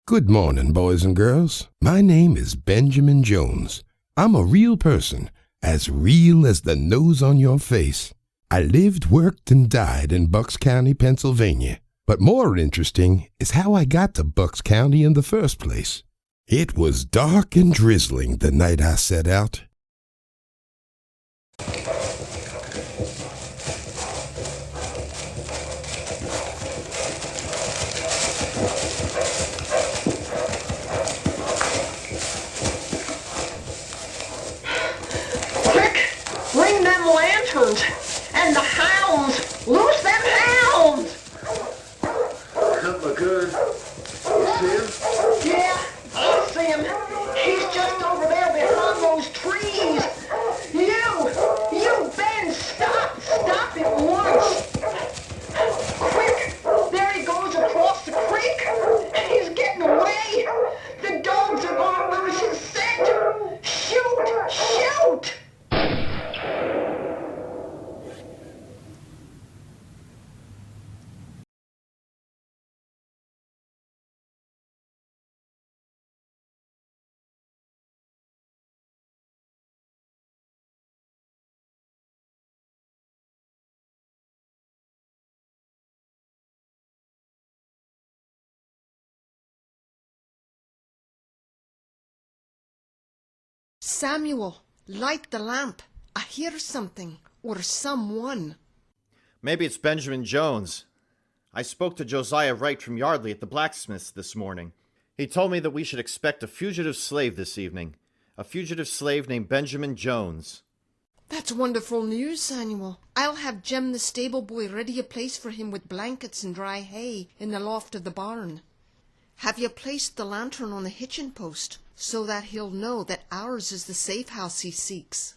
Good morning, boys and girls. My name is Benjamin Jones. I'm a real person, as real as the nose on your face. I lived, worked, and died in Bucks County, Pennsylvania. But more interesting is how I got to Bucks County in the first place. It was dark and drizzling the night I set out. Bring them lanterns and the hounds. Loose them hounds. Something good. You see him? Yeah, I see him. He's just over there behind those trees. You, Ben, stop at once. Quick, there he goes across the creek. He's getting away. The dogs are going to lose his scent. Shoot. Samuel, light the lamp. I hear something, or someone. Maybe it's Benjamin Jones. I spoke to Josiah Wright from Yardley at the blacksmith's this morning. He told me that we should expect a fugitive slave this evening. A fugitive slave named Benjamin Jones. That's wonderful news, Samuel. I'll have Jem the stable boy ready a place for him with blankets and dry hay in the loft of the barn. Have you placed the lantern on the hitching post so that he'll know that ours is the safe house he seeks?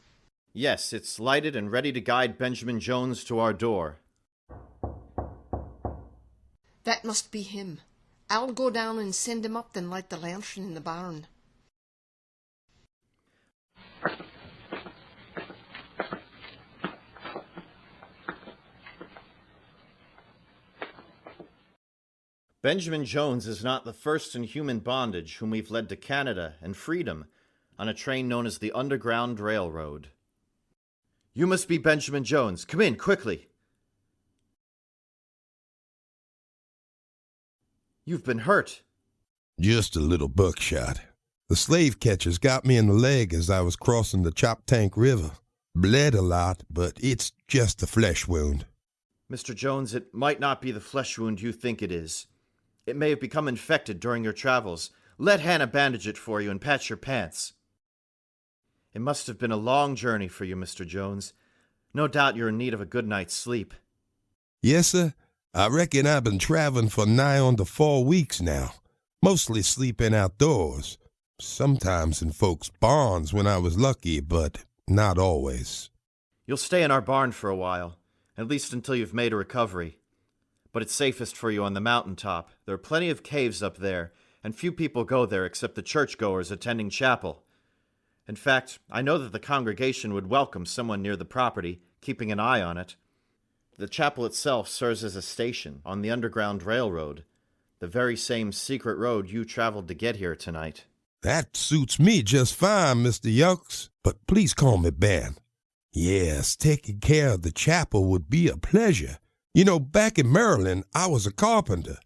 Yes, it's lighted and ready to guide Benjamin Jones to our door. That must be him. I'll go down and send him up, then light the lantern in the barn. Benjamin Jones is not the first in human bondage whom we've led to Canada and freedom on a train known as the Underground Railroad. You must be Benjamin Jones. Come in, quickly. You've been hurt. Just a little buckshot. The slave catchers got me in the leg as I was crossing the Choptank River. Bled a lot, but it's just a flesh wound. Mr. Jones, it might not be the flesh wound you think it is. It may have become infected during your travels. Let Hannah bandage it for you and patch your pants. It must have been a long journey for you, Mr. Jones. No doubt you're in need of a good night's sleep. Yes, sir. I reckon I've been traveling for nigh on to 4 weeks now. Mostly sleeping outdoors. Sometimes in folks' barns when I was lucky, but not always. You'll stay in our barn for a while, at least until you've made a recovery. But it's safest for you on the mountaintop. There are plenty of caves up there, and few people go there except the churchgoers attending chapel. In fact, I know that the congregation would welcome someone near the property, keeping an eye on it. The chapel itself serves as a station on the Underground Railroad, the very same secret road you traveled to get here tonight. That suits me just fine, Mr. Yokes, but please call me Ben. Yes, taking care of the chapel would be a pleasure. You know, back in Maryland, I was a carpenter.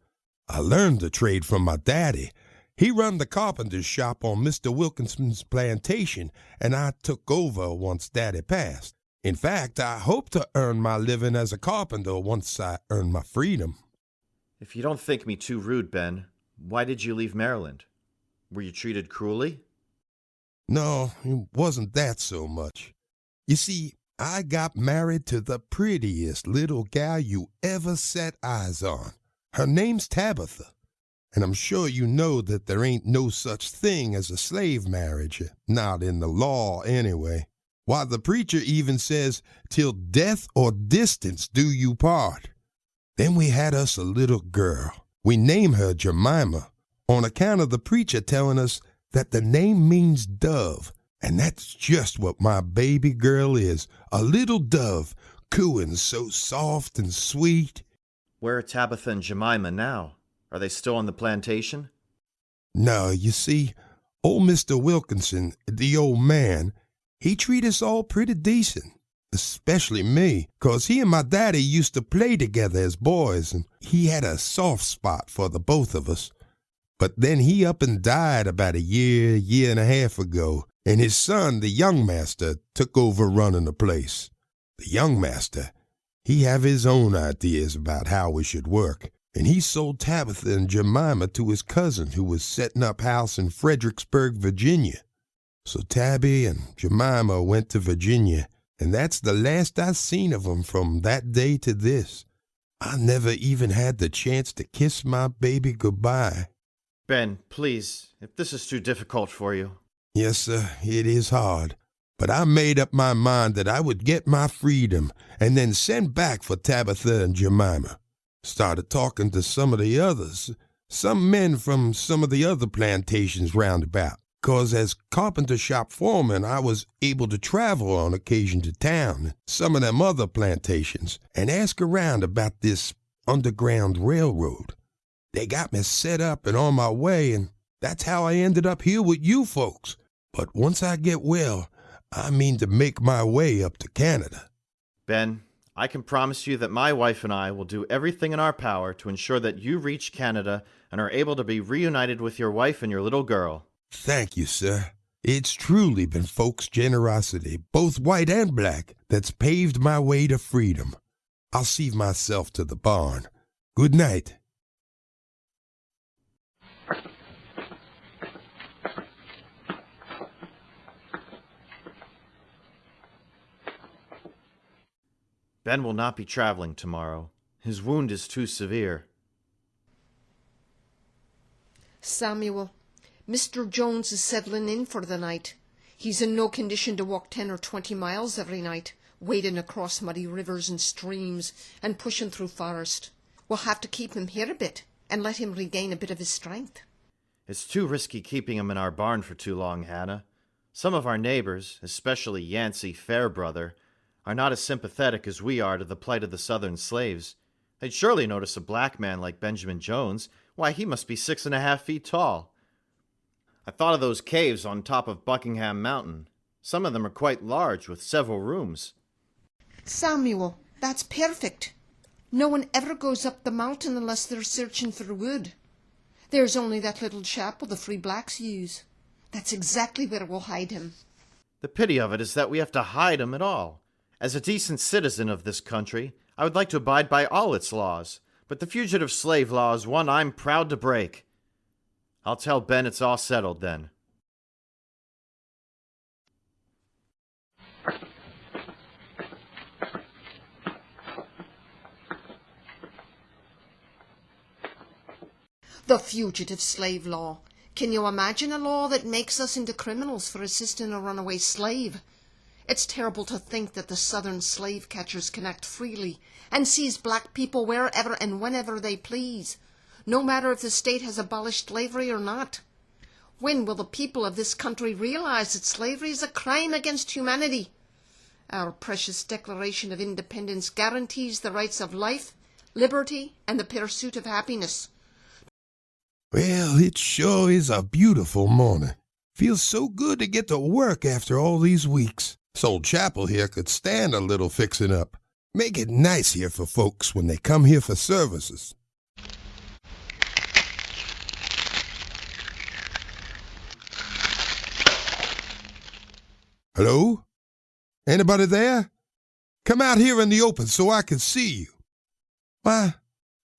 I learned the trade from my daddy. He run the carpenter's shop on Mr. Wilkinson's plantation, and I took over once Daddy passed. In fact, I hope to earn my living as a carpenter once I earn my freedom. If you don't think me too rude, Ben, why did you leave Maryland? Were you treated cruelly? No, it wasn't that so much. You see, I got married to the prettiest little gal you ever set eyes on. Her name's Tabitha. And I'm sure you know that there ain't no such thing as a slave marriage, not in the law anyway. Why, the preacher even says, till death or distance do you part. Then we had us a little girl. We named her Jemima, on account of the preacher telling us that the name means dove. And that's just what my baby girl is, a little dove, cooing so soft and sweet. Where are Tabitha and Jemima now? Are they still on the plantation? No, you see, old Mr. Wilkinson, the old man, he treat us all pretty decent. Especially me, 'cause he and my daddy used to play together as boys, and he had a soft spot for the both of us. But then he up and died about a year and a half ago, and his son, the young master, took over running the place. The young master, he have his own ideas about how we should work, and he sold Tabitha and Jemima to his cousin who was setting up house in Fredericksburg, Virginia. So Tabby and Jemima went to Virginia, and that's the last I seen of 'em from that day to this. I never even had the chance to kiss my baby goodbye. Ben, please, if this is too difficult for you. Yes, sir, it is hard. But I made up my mind that I would get my freedom and then send back for Tabitha and Jemima. Started talking to some of the others, some men from some of the other plantations round about. 'Cause as carpenter shop foreman, I was able to travel on occasion to town, some of them other plantations, and ask around about this underground railroad. They got me set up and on my way, and that's how I ended up here with you folks. But once I get well, I mean to make my way up to Canada. Ben, I can promise you that my wife and I will do everything in our power to ensure that you reach Canada and are able to be reunited with your wife and your little girl. Thank you, sir. It's truly been folks' generosity, both white and black, that's paved my way to freedom. I'll see myself to the barn. Good night. Ben will not be traveling tomorrow. His wound is too severe. Samuel, Mr. Jones is settling in for the night. He's in no condition to walk 10 or 20 miles every night, wading across muddy rivers and streams and pushing through forest. We'll have to keep him here a bit and let him regain a bit of his strength. It's too risky keeping him in our barn for too long, Hannah. Some of our neighbors, especially Yancey Fairbrother, are not as sympathetic as we are to the plight of the Southern slaves. They'd surely notice a black man like Benjamin Jones. Why, he must be 6.5 feet tall. I thought of those caves on top of Buckingham Mountain. Some of them are quite large, with several rooms. Samuel, that's perfect. No one ever goes up the mountain unless they're searching for wood. There's only that little chapel the free blacks use. That's exactly where we'll hide him. The pity of it is that we have to hide him at all. As a decent citizen of this country, I would like to abide by all its laws, but the fugitive slave law is one I'm proud to break. I'll tell Ben it's all settled then. The fugitive slave law. Can you imagine a law that makes us into criminals for assisting a runaway slave? It's terrible to think that the Southern slave catchers can act freely and seize black people wherever and whenever they please, no matter if the state has abolished slavery or not. When will the people of this country realize that slavery is a crime against humanity? Our precious Declaration of Independence guarantees the rights of life, liberty, and the pursuit of happiness. Well, it sure is a beautiful morning. Feels so good to get to work after all these weeks. This old chapel here could stand a little fixing up. Make it nice here for folks when they come here for services. Hello? Anybody there? Come out here in the open so I can see you. Why,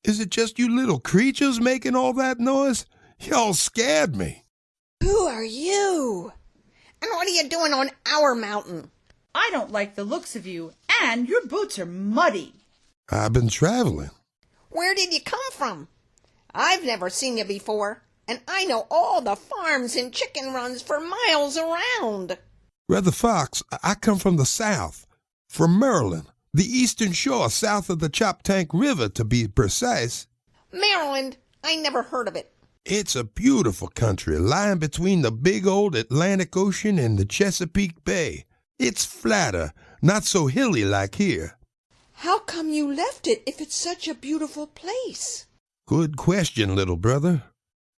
is it just you little creatures making all that noise? Y'all scared me. Who are you? And what are you doing on our mountain? I don't like the looks of you, and your boots are muddy. I've been traveling. Where did you come from? I've never seen you before, and I know all the farms and chicken runs for miles around. Brother Fox, I come from the south, from Maryland, the eastern shore south of the Choptank River, to be precise. Maryland? I never heard of it. It's a beautiful country lying between the big old Atlantic Ocean and the Chesapeake Bay. It's flatter, not so hilly like here. How come you left it if it's such a beautiful place? Good question, little brother.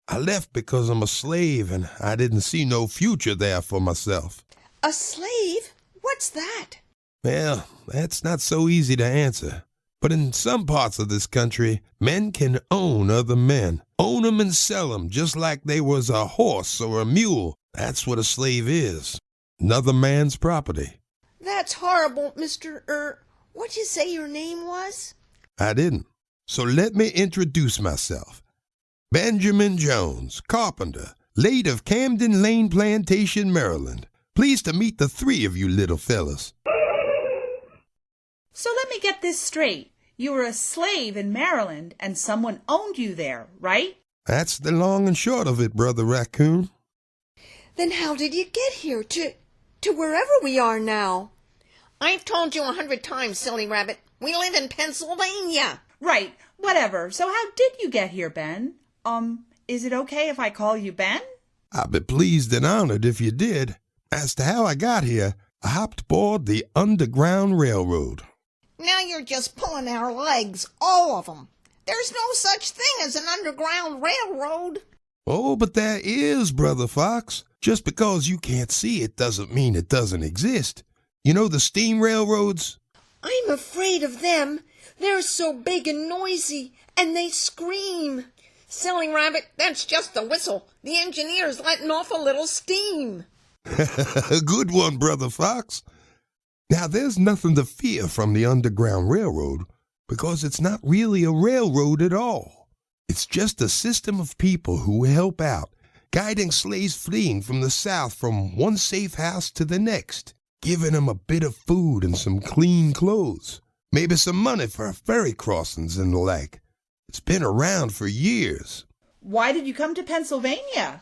I left because I'm a slave and I didn't see no future there for myself. A slave? What's that? Well, that's not so easy to answer. But in some parts of this country, men can own other men. Own 'em and sell 'em just like they was a horse or a mule. That's what a slave is. Another man's property. That's horrible, Mr. What'd you say your name was? I didn't. So let me introduce myself. Benjamin Jones, carpenter, late of Camden Lane Plantation, Maryland. Pleased to meet the three of you little fellas. So let me get this straight. You were a slave in Maryland and someone owned you there, right? That's the long and short of it, Brother Raccoon. Then how did you get here to wherever we are now? I've told you 100 times, silly rabbit. We live in Pennsylvania. Right, whatever. So how did you get here, Ben? Is it okay if I call you Ben? I'd be pleased and honored if you did. As to how I got here, I hopped aboard the Underground Railroad. Now you're just pulling our legs, all of them. There's no such thing as an underground railroad. Oh, but there is, Brother Fox. Just because you can't see it doesn't mean it doesn't exist. You know the steam railroads? I'm afraid of them. They're so big and noisy, and they scream. Silly rabbit, that's just the whistle. The engineer's letting off a little steam. Good one, Brother Fox. Now, there's nothing to fear from the Underground Railroad because it's not really a railroad at all. It's just a system of people who help out, guiding slaves fleeing from the South from one safe house to the next, giving them a bit of food and some clean clothes, maybe some money for ferry crossings and the like. It's been around for years. Why did you come to Pennsylvania?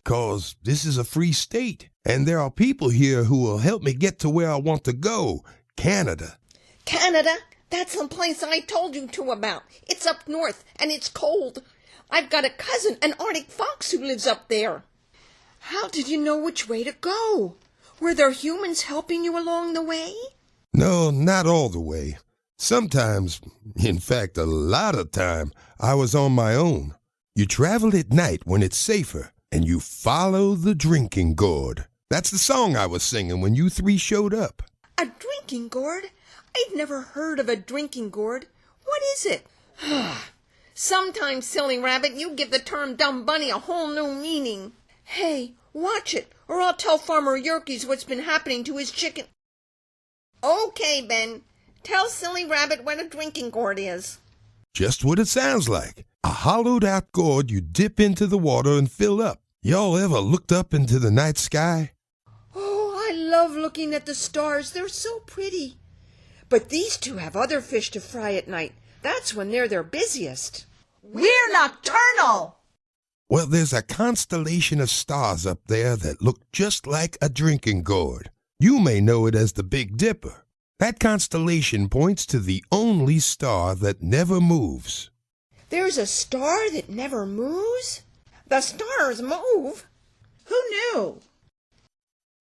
'Cause this is a free state, and there are people here who will help me get to where I want to go, Canada. Canada? That's the place I told you to about. It's up north, and it's cold. I've got a cousin, an Arctic fox, who lives up there. How did you know which way to go? Were there humans helping you along the way? No, not all the way. Sometimes, in fact a lot of time, I was on my own. You travel at night when it's safer, and you follow the drinking gourd. That's the song I was singing when you three showed up. A drinking gourd? I've never heard of a drinking gourd. What is it? Sometimes, silly rabbit, you give the term dumb bunny a whole new meaning. Hey, watch it, or I'll tell Farmer Yerkes what's been happening to his chicken. Okay, Ben. Tell silly rabbit what a drinking gourd is. Just what it sounds like. A hollowed-out gourd you dip into the water and fill up. Y'all ever looked up into the night sky? Oh, I love looking at the stars. They're so pretty. But these two have other fish to fry at night. That's when they're their busiest. We're nocturnal! Well, there's a constellation of stars up there that look just like a drinking gourd. You may know it as the Big Dipper. That constellation points to the only star that never moves. There's a star that never moves? The stars move. Who knew?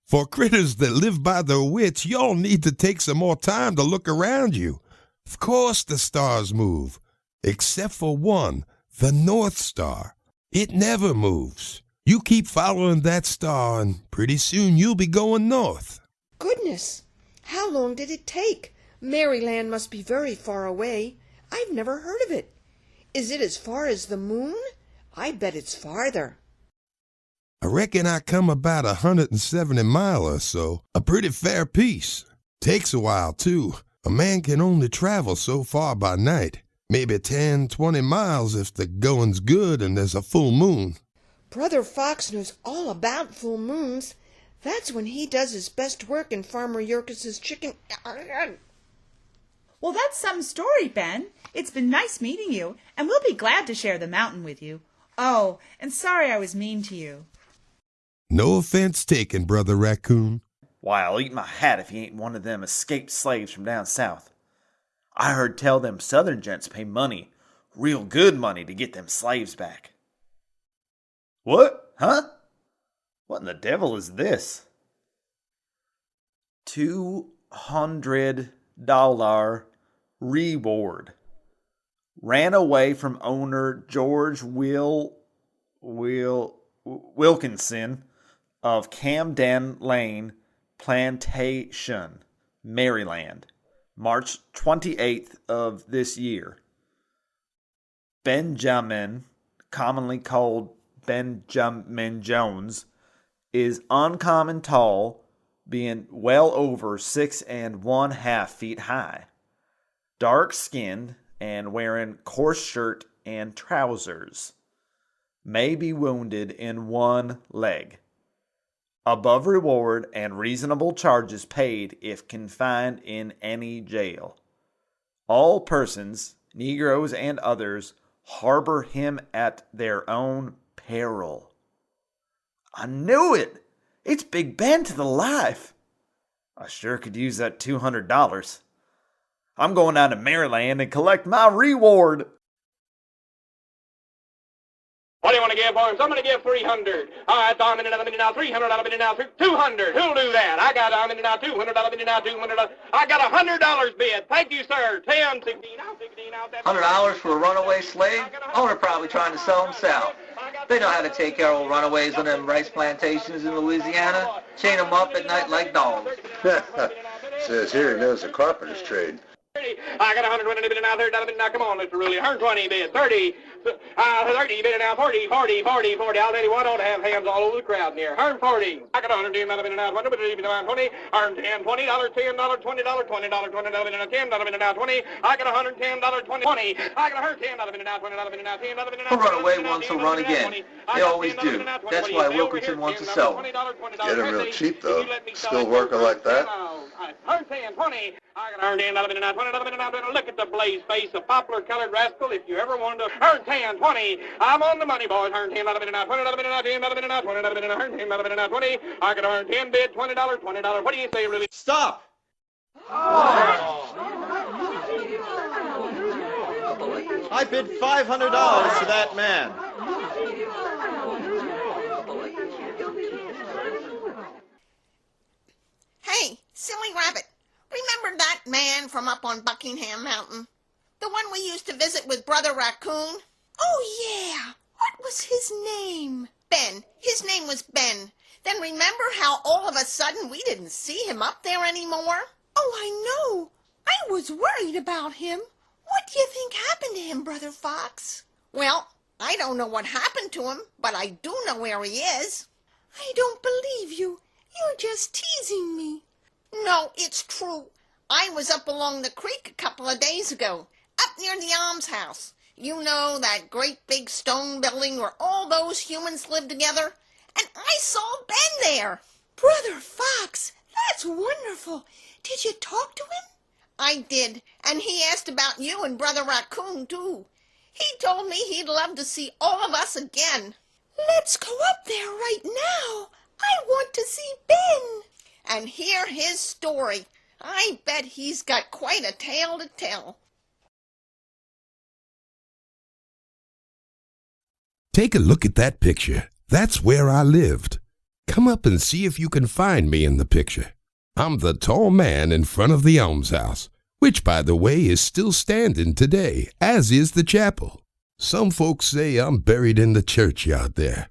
For critters that live by their wits, y'all need to take some more time to look around you. Of course the stars move, except for one, the North Star. It never moves. You keep following that star, and pretty soon you'll be going north. Goodness, how long did it take? Maryland must be very far away. I've never heard of it. Is it as far as the moon? I bet it's farther. I reckon I come about 170 miles or so, a pretty fair piece. Takes a while, too. A man can only travel so far by night. Maybe 10, 20 miles if the going's good and there's a full moon. Brother Fox knows all about full moons. That's when he does his best work in Farmer Yerkes's chicken. Well, that's some story, Ben. It's been nice meeting you, and we'll be glad to share the mountain with you. Oh, and sorry I was mean to you. No offense taken, Brother Raccoon. Why, I'll eat my hat if he ain't one of them escaped slaves from down south. I heard tell them southern gents pay money, real good money, to get them slaves back. What? Huh? What in the devil is this? $200 reward. Ran away from owner George Will Wilkinson of Camden Lane Plantation, Maryland, March 28th of this year. Benjamin, commonly called Benjamin Jones, is uncommon tall, being well over 6½ feet high, dark-skinned, and wearing coarse shirt and trousers. May be wounded in one leg. Above reward and reasonable charges paid if confined in any jail. All persons, Negroes and others, harbor him at their own peril. I knew it! It's Big Ben to the life. I sure could use that $200. I'm going down to Maryland and collect my reward. What do you want to give for him? Somebody give 300. All right, I'm in another minute now. $300 minute now. 200. Who'll do that? I got I'm in now. $200 minute now. $200. I got $100 bid. Thank you, sir. 10, 16, now 16 out. $100 for a runaway slave? Owner probably trying to sell them south. They know how to take care of old runaways on them rice plantations in Louisiana. Chain them up at night like dogs. Says here he knows the carpenter's trade. I got $120 bid now. $30 bid now. Come on, Mr. Rulli. $120 bid. 30. 30 bid now. 40. I'll tell you what, I ought to have hands all over the crowd in here. 140. I got $110 bid now. 20 bid now. 20. $110. $20. $10. $20. $20 bid now. $10 bid now. 20. I got $110. 20. I got $110 bid now. $20 bid now. $10 bid now. Who'll run away once will run again. They always do. That's why Wilkinson wants to sell them. Get him real cheap, though. Still working like that? 110, 20. I got $110 bid now. $20 bid now. Look at the blaze face, a poplar-colored rascal. If you ever wanted to earn 10, 20, I'm on the money, boys. Earn $10 bid now. $20 bid now. $10 bid now. $20 bid now. Earn $10 bid now. 20. I could earn 10 bid. $20. $20. What do you say, really? Stop! I bid $500 to that man. Hey, silly rabbit, remember that man from up on Buckingham Mountain? The one we used to visit with Brother Raccoon? Oh, yeah. What was his name? Ben. His name was Ben. Then remember how all of a sudden we didn't see him up there anymore? Oh, I know. I was worried about him. What do you think happened to him, Brother Fox? Well, I don't know what happened to him, but I do know where he is. I don't believe you. You're just teasing me. No, it's true. I was up along the creek a couple of days ago, up near the almshouse. You know, that great big stone building where all those humans live together? And I saw Ben there. Brother Fox, that's wonderful. Did you talk to him? I did, and he asked about you and Brother Raccoon, too. He told me he'd love to see all of us again. Let's go up there right now. I want to see Ben. And hear his story. I bet he's got quite a tale to tell. Take a look at that picture. That's where I lived. Come up and see if you can find me in the picture. I'm the tall man in front of the almshouse, which, by the way, is still standing today, as is the chapel. Some folks say I'm buried in the churchyard there.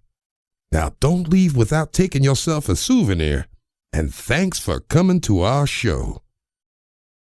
Now, don't leave without taking yourself a souvenir, and thanks for coming to our show.